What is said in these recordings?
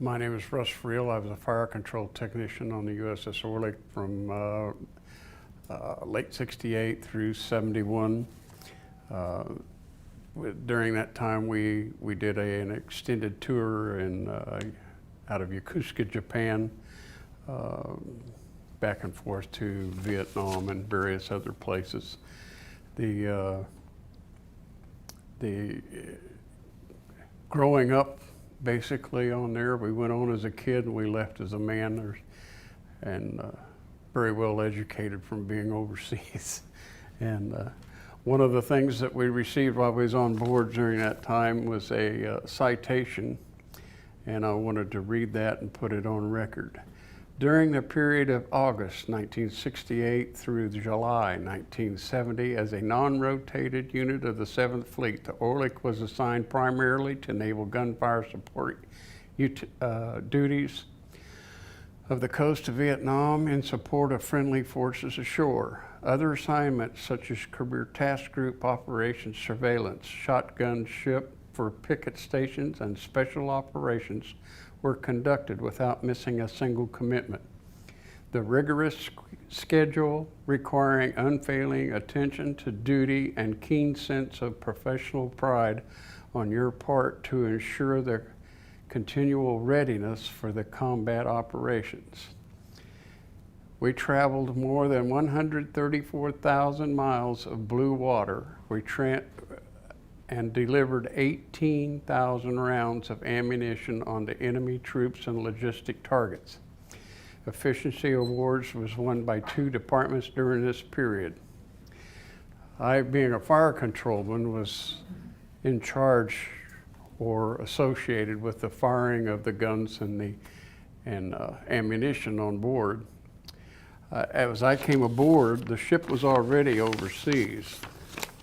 My name is Russ Freel. I was a fire control technician on the USS Orleck from late 68 through 71. During that time, we did an extended tour out of Yokosuka, Japan, back and forth to Vietnam and various other places. The growing up basically on there, we went on as a kid and we left as a man, and very well educated from being overseas. And one of the things that we received while we was on board during that time was a citation, and I wanted to read that and put it on record. During the period of August 1968 through July 1970, as a non-rotated unit of the 7th Fleet, the Orleck was assigned primarily to naval gunfire support duties of the coast of Vietnam in support of friendly forces ashore. Other assignments such as career task group operations, surveillance, shotgun ship for picket stations, and special operations were conducted without missing a single commitment. The rigorous schedule requiring unfailing attention to duty and keen sense of professional pride on your part to ensure the continual readiness for the combat operations. We traveled more than 134,000 miles of blue water. And delivered 18,000 rounds of ammunition on the enemy troops and logistic targets. Efficiency awards was won by 2 departments during this period. I, being a fire controlman, was in charge or associated with the firing of the guns and ammunition on board. As I came aboard, the ship was already overseas,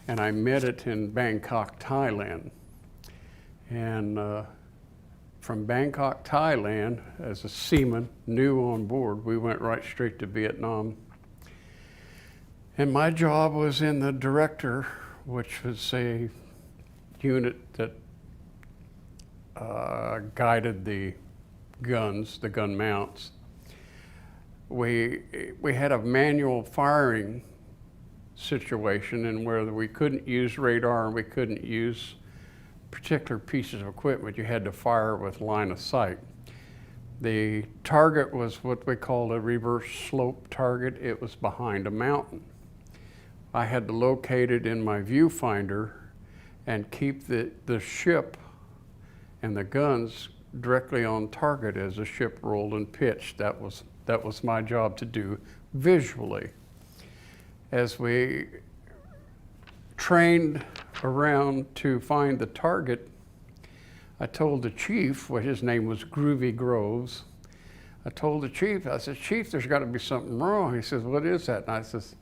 and I met it in Bangkok, Thailand. And from Bangkok, Thailand, as a seaman, new on board, we went right straight to Vietnam. And my job was in the director, which was a unit that guided the guns, the gun mounts. We had a manual firing situation and where we couldn't use radar and we couldn't use particular pieces of equipment. You had to fire with line of sight. The target was what we called a reverse slope target. It was behind a mountain. I had to locate it in my viewfinder and keep the ship and the guns directly on target as the ship rolled and pitched. That was my job to do visually. As we trained around to find the target, I told the chief, well, his name was Groovy Groves. I told the chief, I said, "Chief, there's got to be something wrong." He says, "What is that?" And I says,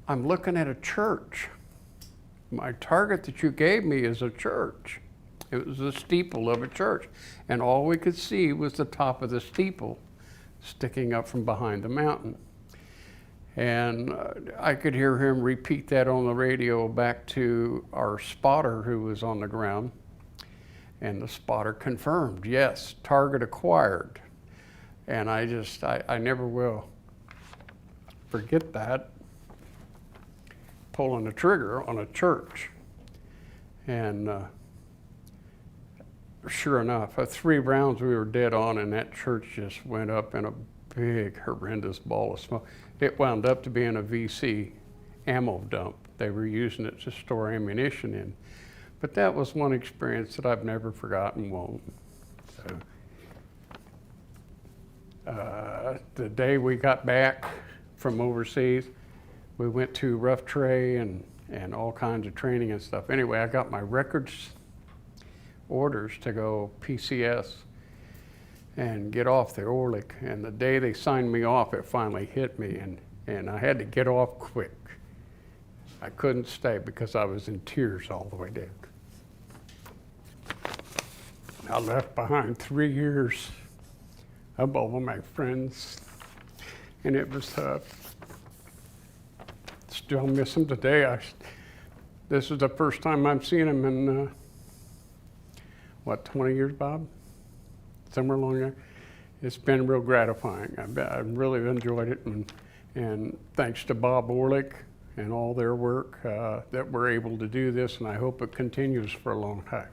"I'm looking at a church. My target that you gave me is a church." It was the steeple of a church. And all we could see was the top of the steeple sticking up from behind the mountain. And I could hear him repeat that on the radio back to our spotter who was on the ground. And the spotter confirmed, yes, target acquired. And I never will forget that, pulling the trigger on a church. And sure enough, 3 rounds we were dead on, and that church just went up in a big, horrendous ball of smoke. It wound up to being a VC ammo dump. They were using it to store ammunition in. But that was one experience that I've never forgotten, won't. So, the day we got back from overseas, we went to rough tray and all kinds of training and stuff. Anyway, I got my records orders to go PCS and get off the Orleck. And the day they signed me off, it finally hit me, and I had to get off quick. I couldn't stay because I was in tears all the way down. I left behind 3 years of all of my friends, and it was tough. Still miss them today. This is the first time I've seen them in, 20 years, Bob? somewhere along there. It's been real gratifying. I've really enjoyed it, and thanks to Bob Orlick and all their work that we're able to do this, and I hope it continues for a long time.